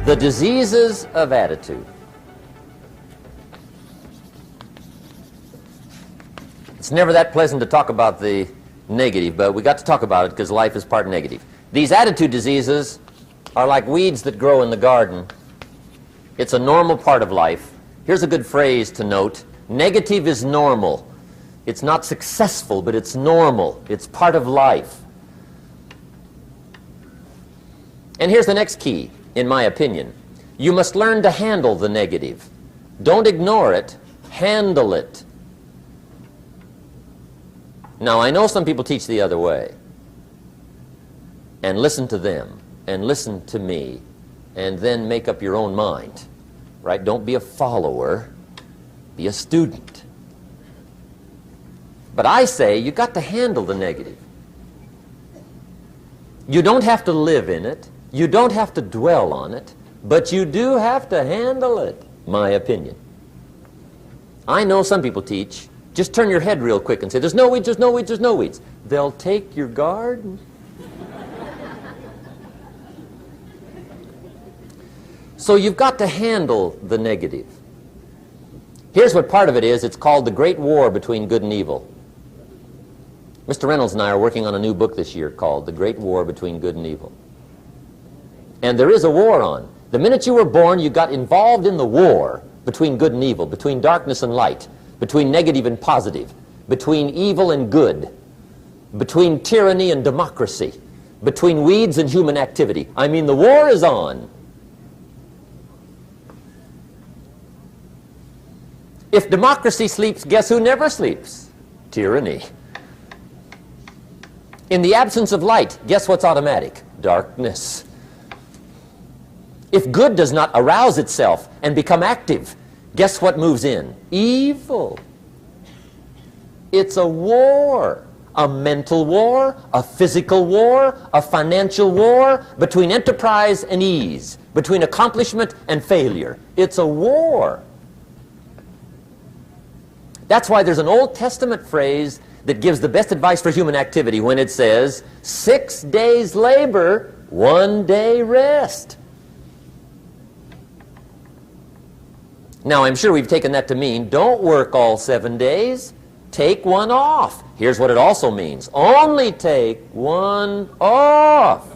The diseases of attitude. It's never that pleasant to talk about the negative, but we got to talk about it because life is part negative. These attitude diseases are like weeds that grow in the garden. It's a normal part of life. Here's a good phrase to note. Negative is normal. It's not successful, but it's normal. It's part of life. And here's the next key, in my opinion. You must learn to handle the negative. Don't ignore it. Handle it. Now, I know some people teach the other way. And listen to them, and listen to me, and then make up your own mind. Right? Don't be a follower. Be a student. But I say you got to handle the negative. You don't have to live in it. You don't have to dwell on it. But you do have to handle it, my opinion. I know some people teach, just turn your head real quick and say, there's no weeds, there's no weeds, there's no weeds. They'll take your garden. So you've got to handle the negative. Here's what part of it is. It's called the Great War Between Good and Evil. Mr. Reynolds and I are working on a new book this year called The Great War Between Good and Evil. And there is a war on. The minute you were born, you got involved in the war between good and evil, between darkness and light, between negative and positive, between evil and good, between tyranny and democracy, between weeds and human activity. I mean, the war is on. If democracy sleeps, guess who never sleeps? Tyranny. In the absence of light, guess what's automatic? Darkness. If good does not arouse itself and become active, guess what moves in? Evil. It's a war. A mental war, a physical war, a financial war, between enterprise and ease, between accomplishment and failure. It's a war. That's why there's an Old Testament phrase that gives the best advice for human activity when it says, 6 days labor, 1 day rest. Now, I'm sure we've taken that to mean, don't work all 7 days, take one off. Here's what it also means, only take one off.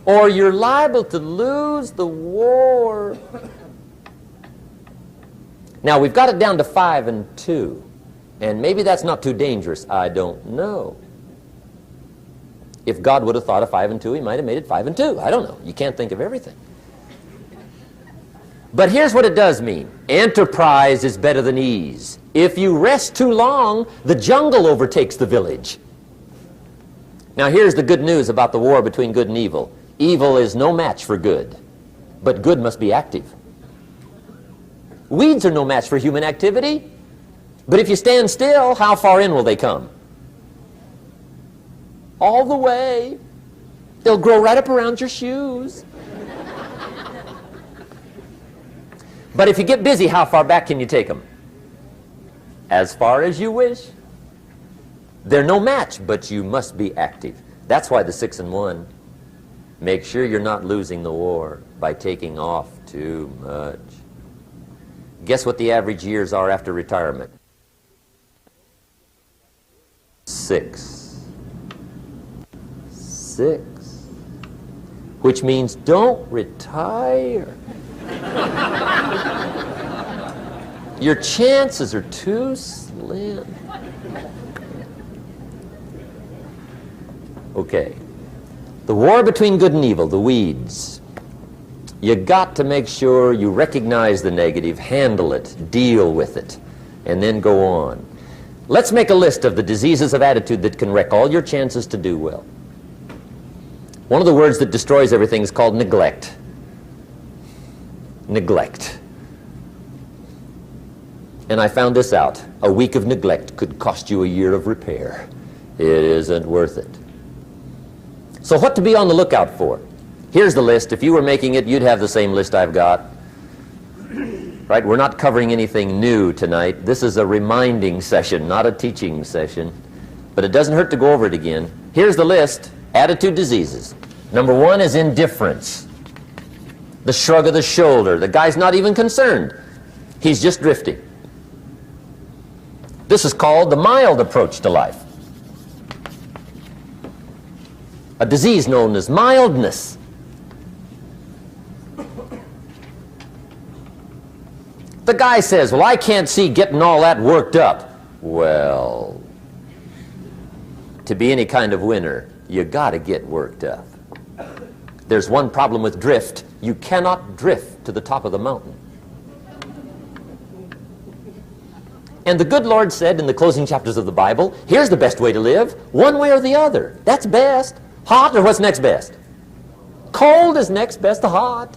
Or you're liable to lose the war. Now, we've got it down to 5 and 2, and maybe that's not too dangerous. I don't know. If God would have thought of 5 and 2, he might have made it 5 and 2. I don't know. You can't think of everything. But here's what it does mean. Enterprise is better than ease. If you rest too long, the jungle overtakes the village. Now, here's the good news about the war between good and evil. Evil is no match for good, but good must be active. Weeds are no match for human activity, but if you stand still, how far in will they come? All the way. They'll grow right up around your shoes. But if you get busy, how far back can you take them? As far as you wish. They're no match, but you must be active. That's why the 6 and 1. Make sure you're not losing the war by taking off too much. Guess what the average years are after retirement? 6. 6. Which means don't retire. Your chances are too slim. Okay. The war between good and evil, the weeds. You got to make sure you recognize the negative, handle it, deal with it, and then go on. Let's make a list of the diseases of attitude that can wreck all your chances to do well. One of the words that destroys everything is called neglect. Neglect. And I found this out. A week of neglect could cost you a year of repair. It isn't worth it. So what to be on the lookout for? Here's the list. If you were making it, you'd have the same list I've got. Right? We're not covering anything new tonight. This is a reminding session, not a teaching session. But it doesn't hurt to go over it again. Here's the list. Attitude diseases. Number one is indifference. The shrug of the shoulder. The guy's not even concerned. He's just drifting. This is called the mild approach to life. A disease known as mildness. The guy says, well, I can't see getting all that worked up. Well, to be any kind of winner, you got to get worked up. There's one problem with drift. You cannot drift to the top of the mountain. And the good Lord said in the closing chapters of the Bible, here's the best way to live, one way or the other. That's best. Hot or what's next best? Cold is next best to hot.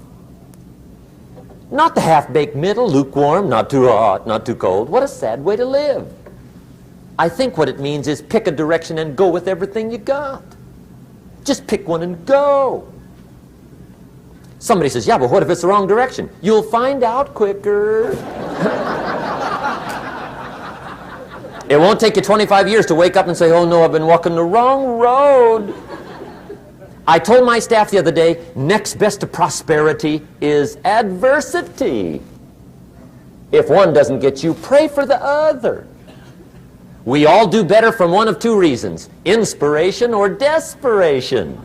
Not the half-baked middle, lukewarm, not too hot, not too cold. What a sad way to live. I think what it means is pick a direction and go with everything you got. Just pick one and go. Somebody says, yeah, but what if it's the wrong direction? You'll find out quicker. It won't take you 25 years to wake up and say, oh no, I've been walking the wrong road. I told my staff the other day, next best to prosperity is adversity. If one doesn't get you, pray for the other. We all do better from one of two reasons, inspiration or desperation.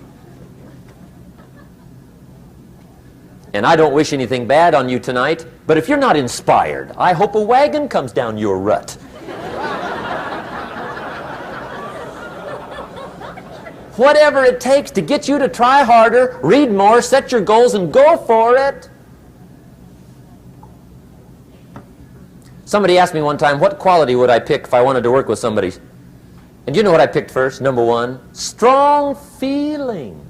And I don't wish anything bad on you tonight, but if you're not inspired, I hope a wagon comes down your rut. Whatever it takes to get you to try harder, read more, set your goals, and go for it. Somebody asked me one time, what quality would I pick if I wanted to work with somebody? And you know what I picked first? Number one, strong feeling.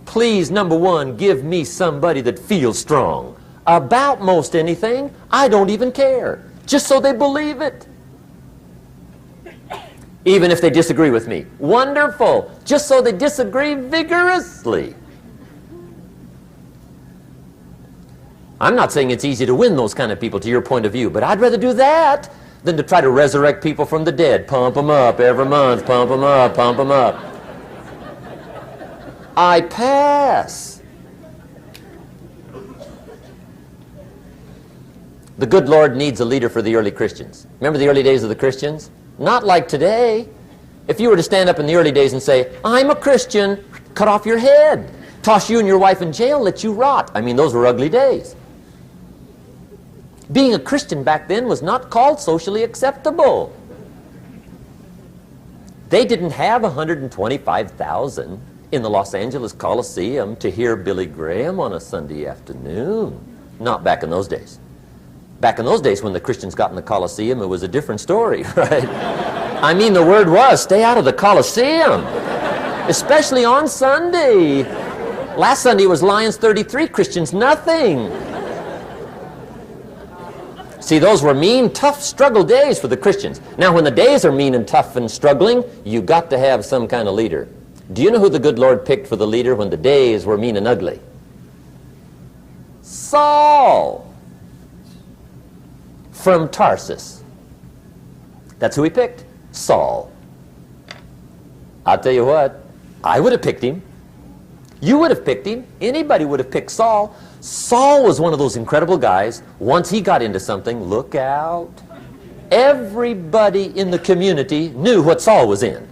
Please, number one, give me somebody that feels strong. About most anything, I don't even care. Just so they believe it. Even if they disagree with me. Wonderful. Just so they disagree vigorously. I'm not saying it's easy to win those kind of people to your point of view, but I'd rather do that than to try to resurrect people from the dead. Pump them up every month, pump them up, pump them up. I pass. The good Lord needs a leader for the early Christians. Remember the early days of the Christians? Not like today. If you were to stand up in the early days and say, I'm a Christian, cut off your head, toss you and your wife in jail, let you rot. I mean, those were ugly days. Being a Christian back then was not called socially acceptable. They didn't have 125,000 in the Los Angeles Coliseum to hear Billy Graham on a Sunday afternoon. Not back in those days. Back in those days when the Christians got in the Coliseum, it was a different story, right? I mean, the word was, stay out of the Coliseum, especially on Sunday. Last Sunday was Lions 33, Christians nothing. See, those were mean, tough struggle days for the Christians. Now, when the days are mean and tough and struggling, you got to have some kind of leader. Do you know who the good Lord picked for the leader when the days were mean and ugly? Saul. From Tarsus. That's who he picked, Saul. I'll tell you what, I would have picked him. You would have picked him. Anybody would have picked Saul. Saul was one of those incredible guys. Once he got into something, look out. Everybody in the community knew what Saul was in.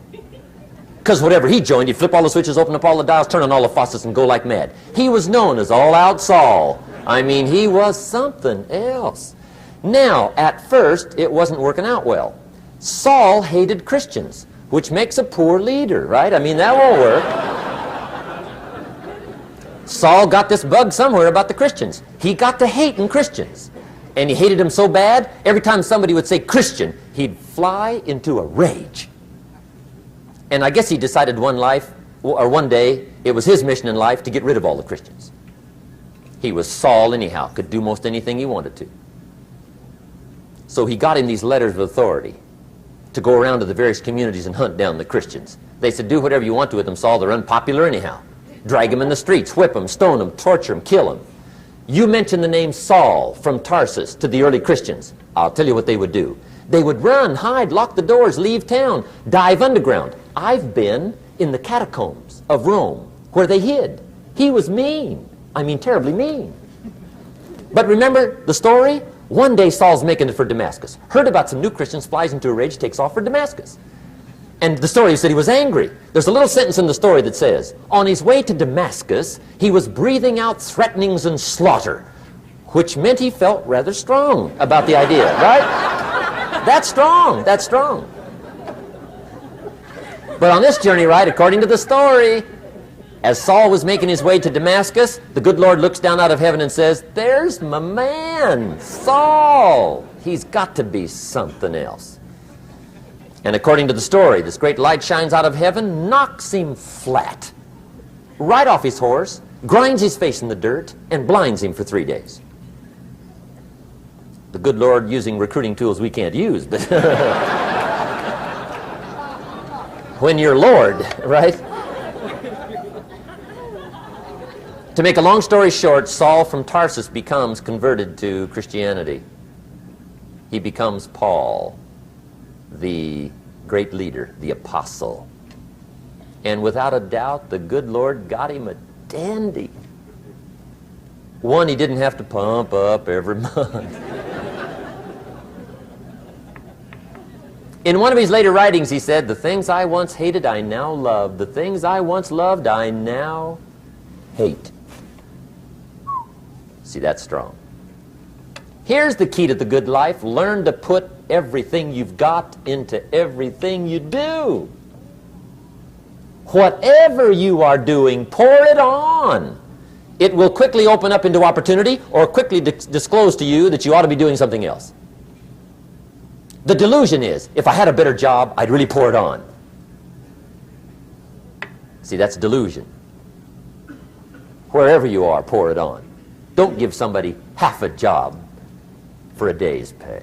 Because whatever he joined, he'd flip all the switches, open up all the dials, turn on all the faucets, and go like mad. He was known as All-Out Saul. I mean, he was something else. Now, at first, it wasn't working out well. Saul hated Christians, which makes a poor leader, right? I mean, that won't work. Saul got this bug somewhere about the Christians. He got to hating Christians. And he hated them so bad, every time somebody would say Christian, he'd fly into a rage. And I guess he decided one day, it was his mission in life to get rid of all the Christians. He was Saul anyhow, could do most anything he wanted to. So he got him these letters of authority to go around to the various communities and hunt down the Christians. They said, do whatever you want to with them, Saul. They're unpopular anyhow. Drag them in the streets, whip them, stone them, torture them, kill them. You mention the name Saul from Tarsus to the early Christians. I'll tell you what they would do. They would run, hide, lock the doors, leave town, dive underground. I've been in the catacombs of Rome where they hid. He was mean. I mean, terribly mean. But remember the story? One day Saul's making it for Damascus. Heard about some new Christians, flies into a rage, takes off for Damascus. And the story said he was angry. There's a little sentence in the story that says, on his way to Damascus, he was breathing out threatenings and slaughter, which meant he felt rather strong about the idea, right? That's strong. That's strong. But on this journey, right, according to the story, as Saul was making his way to Damascus, the good Lord looks down out of heaven and says, there's my man, Saul. He's got to be something else. And according to the story, this great light shines out of heaven, knocks him flat, right off his horse, grinds his face in the dirt, and blinds him for 3 days. The good Lord using recruiting tools we can't use, but when you're Lord, right? To make a long story short, Saul from Tarsus becomes converted to Christianity. He becomes Paul, the great leader, the apostle. And without a doubt, the good Lord got him a dandy. One he didn't have to pump up every month. In one of his later writings, he said, the things I once hated, I now love. The things I once loved, I now hate. See, that's strong. Here's the key to the good life. Learn to put everything you've got into everything you do. Whatever you are doing, pour it on. It will quickly open up into opportunity or quickly disclose to you that you ought to be doing something else. The delusion is, if I had a better job, I'd really pour it on. See, that's delusion. Wherever you are, pour it on. Don't give somebody half a job for a day's pay.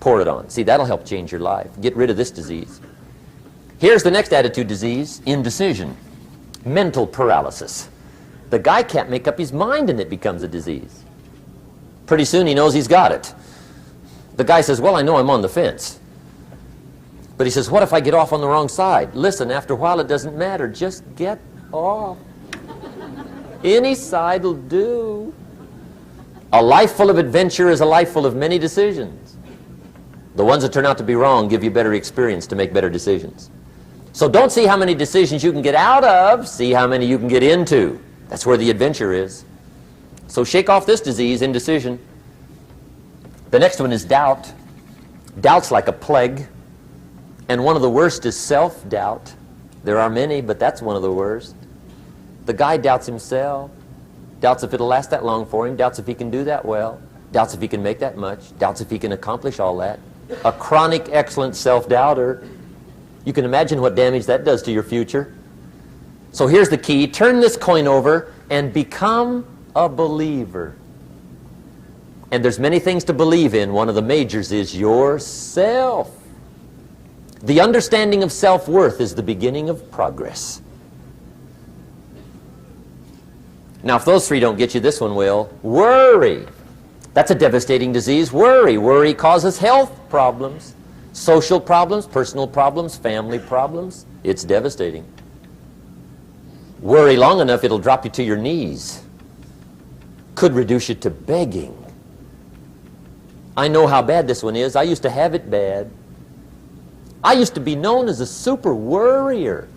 Pour it on. See, that'll help change your life. Get rid of this disease. Here's the next attitude disease, indecision. Mental paralysis. The guy can't make up his mind and it becomes a disease. Pretty soon he knows he's got it. The guy says, well, I know I'm on the fence. But he says, what if I get off on the wrong side? Listen, after a while it doesn't matter. Just get off. Any side will do. A life full of adventure is a life full of many decisions. The ones that turn out to be wrong give you better experience to make better decisions. So don't see how many decisions you can get out of, see how many you can get into. That's where the adventure is. So shake off this disease, indecision. The next one is doubt. Doubt's like a plague. And one of the worst is self-doubt. There are many, but that's one of the worst. The guy doubts himself. Doubts if it'll last that long for him. Doubts if he can do that well. Doubts if he can make that much. Doubts if he can accomplish all that. A chronic, excellent self-doubter. You can imagine what damage that does to your future. So here's the key. Turn this coin over and become a believer. And there's many things to believe in. One of the majors is yourself. The understanding of self-worth is the beginning of progress. Now, if those three don't get you, this one will. Worry. That's a devastating disease. Worry. Worry causes health problems, social problems, personal problems, family problems. It's devastating. Worry long enough, it'll drop you to your knees. Could reduce you to begging. I know how bad this one is. I used to have it bad. I used to be known as a super worrier.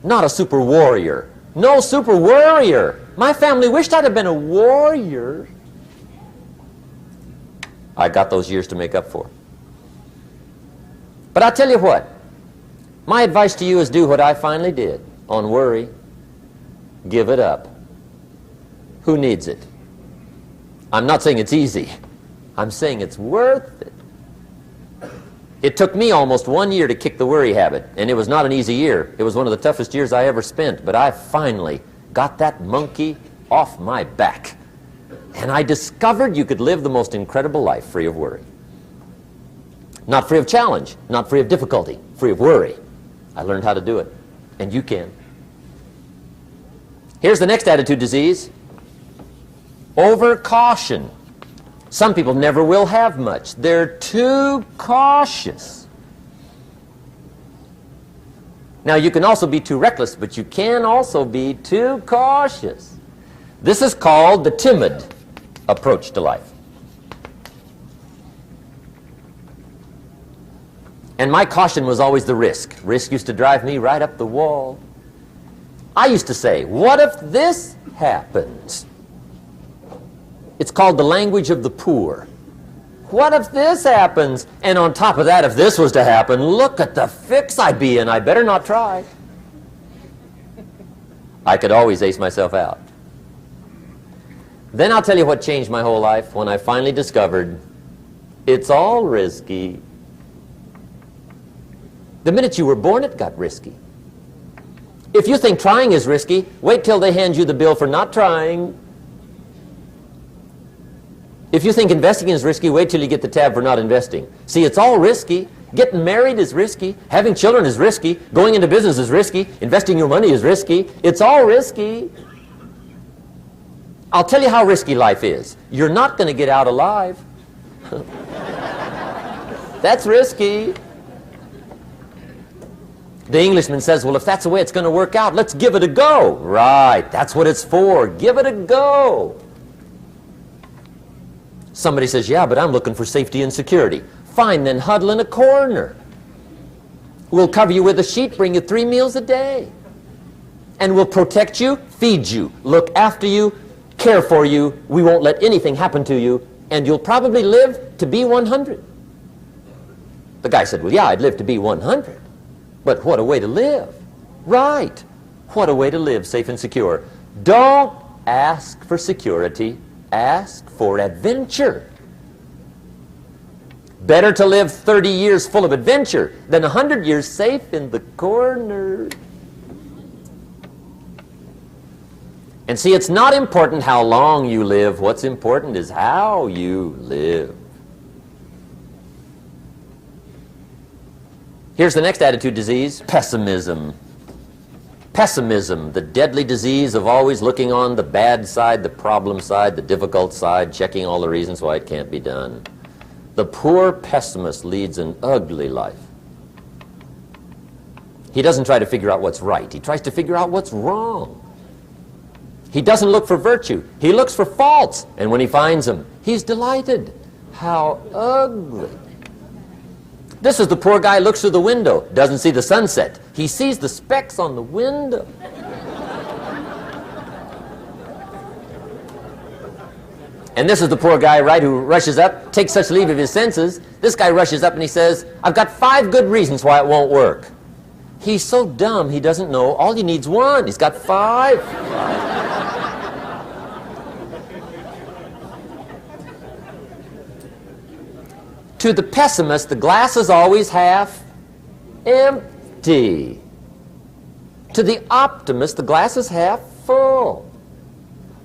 Not a super warrior. No, super worrier. My family wished I'd have been a warrior. I got those years to make up for. But I'll tell you what. My advice to you is do what I finally did on worry. Give it up. Who needs it? I'm not saying it's easy. I'm saying it's worth it. It took me almost 1 year to kick the worry habit, and it was not an easy year. It was one of the toughest years I ever spent, but I finally got that monkey off my back. And I discovered you could live the most incredible life free of worry. Not free of challenge, not free of difficulty, free of worry. I learned how to do it, and you can. Here's the next attitude disease. Over-caution. Some people never will have much. They're too cautious. Now, you can also be too reckless, but you can also be too cautious. This is called the timid approach to life. And my caution was always the risk. Risk used to drive me right up the wall. I used to say, what if this happens? It's called the language of the poor. What if this happens? And on top of that, if this was to happen, look at the fix I'd be in. I better not try. I could always ace myself out. Then I'll tell you what changed my whole life when I finally discovered it's all risky. The minute you were born, it got risky. If you think trying is risky, wait till they hand you the bill for not trying. If you think investing is risky, wait till you get the tab for not investing. See, it's all risky. Getting married is risky. Having children is risky. Going into business is risky. Investing your money is risky. It's all risky. I'll tell you how risky life is. You're not going to get out alive. That's risky. The Englishman says, well, if that's the way it's going to work out, let's give it a go. Right, that's what it's for. Give it a go. Somebody says, yeah, but I'm looking for safety and security. Fine, then huddle in a corner. We'll cover you with a sheet, bring you 3 meals a day. And we'll protect you, feed you, look after you, care for you. We won't let anything happen to you, and you'll probably live to be 100. The guy said, well, yeah, I'd live to be 100. But what a way to live. Right. What a way to live, safe and secure. Don't ask for security. Ask for adventure. Better to live 30 years full of adventure than 100 years safe in the corner. And see, it's not important how long you live. What's important is how you live. Here's the next attitude disease, pessimism. Pessimism, the deadly disease of always looking on the bad side, the problem side, the difficult side, checking all the reasons why it can't be done. The poor pessimist leads an ugly life. He doesn't try to figure out what's right. He tries to figure out what's wrong. He doesn't look for virtue. He looks for faults. And when he finds them, he's delighted. How ugly. This is the poor guy who looks through the window, doesn't see the sunset. He sees the specks on the window. And this is the poor guy, right, who rushes up, takes such leave of his senses. This guy rushes up and he says, I've got 5 good reasons why it won't work. He's so dumb he doesn't know all he needs 1. He's got 5. To the pessimist, the glass is always half empty. To the optimist, the glass is half full.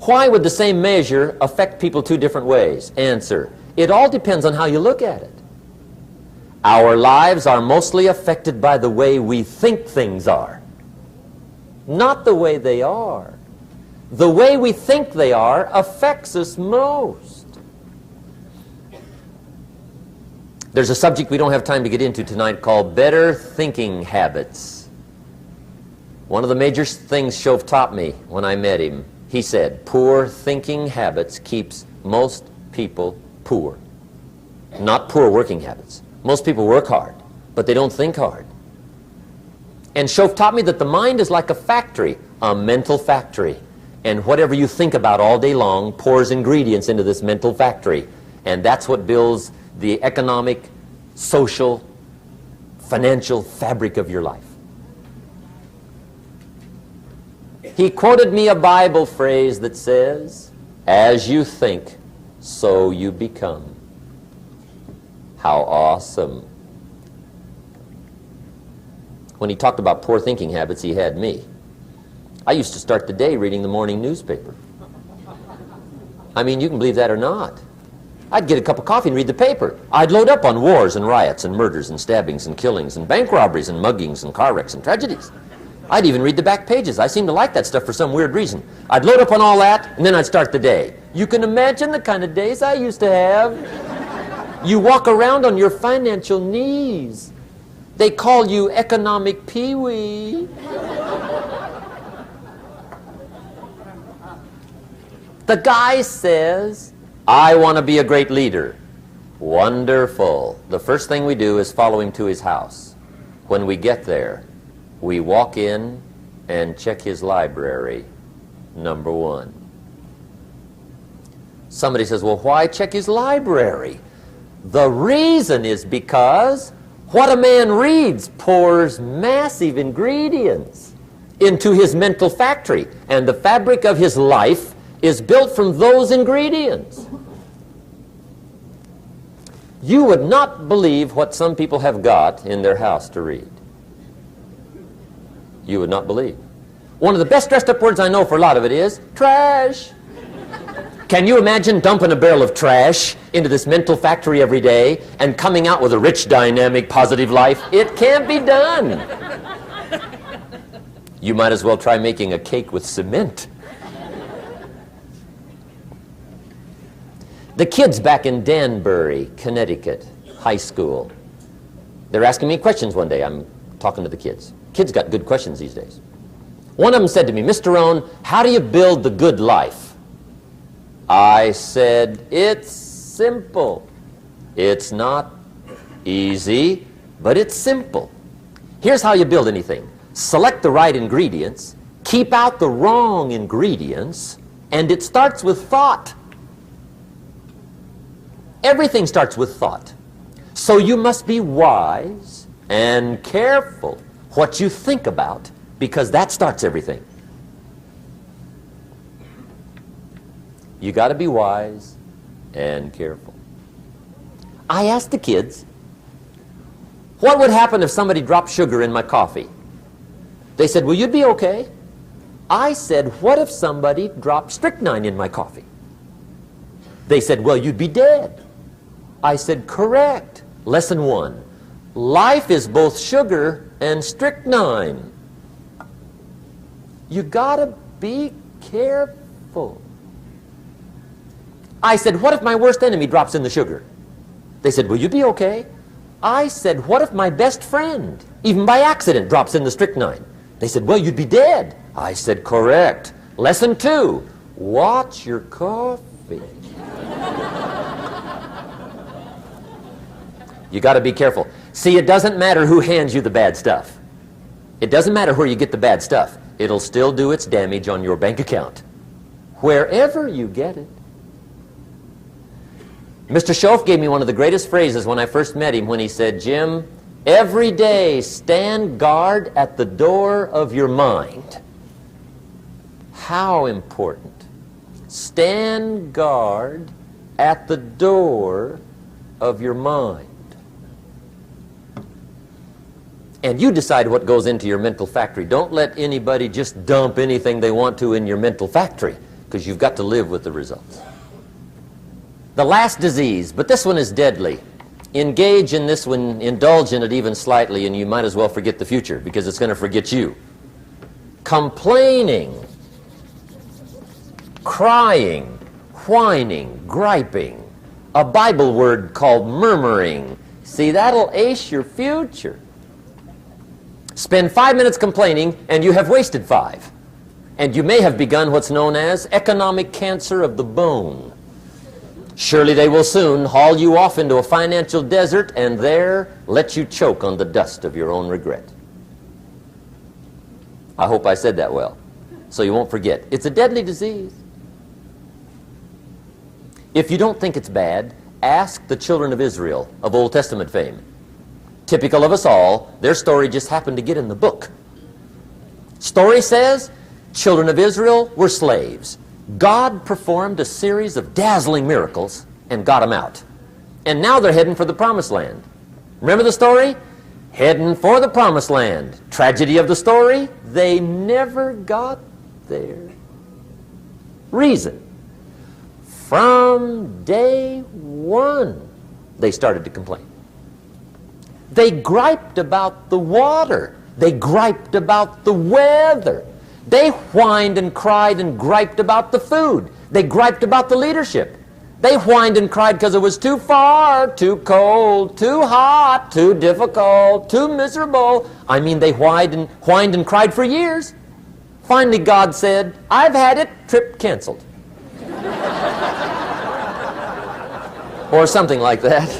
Why would the same measure affect people 2 different ways? Answer, it all depends on how you look at it. Our lives are mostly affected by the way we think things are, not the way they are. The way we think they are affects us most. There's a subject we don't have time to get into tonight called better thinking habits. One of the major things Shove taught me when I met him, he said, poor thinking habits keeps most people poor. Not poor working habits. Most people work hard, but they don't think hard. And Shove taught me that the mind is like a factory, a mental factory. And whatever you think about all day long pours ingredients into this mental factory. And that's what builds the economic, social, financial fabric of your life. He quoted me a Bible phrase that says, as you think, so you become. How awesome. When he talked about poor thinking habits, he had me. I used to start the day reading the morning newspaper. I mean, you can believe that or not. I'd get a cup of coffee and read the paper. I'd load up on wars and riots and murders and stabbings and killings and bank robberies and muggings and car wrecks and tragedies. I'd even read the back pages. I seem to like that stuff for some weird reason. I'd load up on all that, and then I'd start the day. You can imagine the kind of days I used to have. You walk around on your financial knees. They call you economic peewee. The guy says, I want to be a great leader. Wonderful. The first thing we do is follow him to his house. When we get there, we walk in and check his library, number one. Somebody says, well, why check his library? The reason is because what a man reads pours massive ingredients into his mental factory, and the fabric of his life is built from those ingredients. You would not believe what some people have got in their house to read. You would not believe. One of the best dressed up words I know for a lot of it is trash. Can you imagine dumping a barrel of trash into this mental factory every day and coming out with a rich, dynamic, positive life? It can't be done. You might as well try making a cake with cement. The kids back in Danbury, Connecticut, high school, they're asking me questions one day. I'm talking to the kids. Kids got good questions these days. One of them said to me, Mr. Rohn, how do you build the good life? I said, it's simple. It's not easy, but it's simple. Here's how you build anything. Select the right ingredients, keep out the wrong ingredients, and it starts with thought. Everything starts with thought. So you must be wise and careful what you think about, because that starts everything. You got to be wise and careful. I asked the kids, what would happen if somebody dropped sugar in my coffee? They said, well, you'd be okay. I said, what if somebody dropped strychnine in my coffee? They said, well, you'd be dead. I said, correct. Lesson 1. Life is both sugar and strychnine. You gotta be careful. I said, what if my worst enemy drops in the sugar? They said, will you be okay? I said, what if my best friend, even by accident, drops in the strychnine? They said, well, you'd be dead. I said, correct. Lesson 2, watch your coffee. You got to be careful. See, it doesn't matter who hands you the bad stuff. It doesn't matter where you get the bad stuff. It'll still do its damage on your bank account, wherever you get it. Mr. Schoaf gave me one of the greatest phrases when I first met him, when he said, Jim, every day stand guard at the door of your mind. How important. Stand guard at the door of your mind. And you decide what goes into your mental factory. Don't let anybody just dump anything they want to in your mental factory, because you've got to live with the results. The last disease, but this one is deadly. Engage in this one, indulge in it even slightly, and you might as well forget the future, because it's going to forget you. Complaining, crying, whining, griping. A Bible word called murmuring. See, that'll ace your future. Spend 5 minutes complaining, and you have wasted 5. And you may have begun what's known as economic cancer of the bone. Surely they will soon haul you off into a financial desert and there let you choke on the dust of your own regret. I hope I said that well, so you won't forget. It's a deadly disease. If you don't think it's bad, ask the children of Israel of Old Testament fame. Typical of us all, their story just happened to get in the book. Story says, children of Israel were slaves. God performed a series of dazzling miracles and got them out. And now they're heading for the promised land. Remember the story? Heading for the promised land. Tragedy of the story, they never got there. Reason. From day one, they started to complain. They griped about the water. They griped about the weather. They whined and cried and griped about the food. They griped about the leadership. They whined and cried because it was too far, too cold, too hot, too difficult, too miserable. I mean, they whined and cried for years. Finally, God said, "I've had it, trip canceled." Or something like that.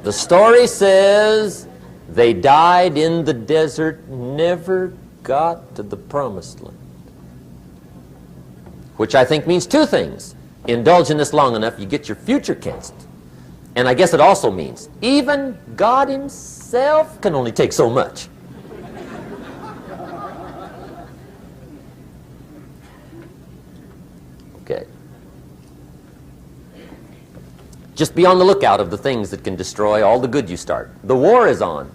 The story says they died in the desert, never got to the promised land. Which I think means two things. Indulge in this long enough, you get your future canceled. And I guess it also means even God himself can only take so much. Okay. Just be on the lookout of the things that can destroy all the good you start. The war is on.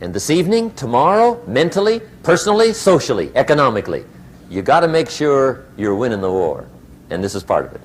And this evening, tomorrow, mentally, personally, socially, economically, you got to make sure you're winning the war. And this is part of it.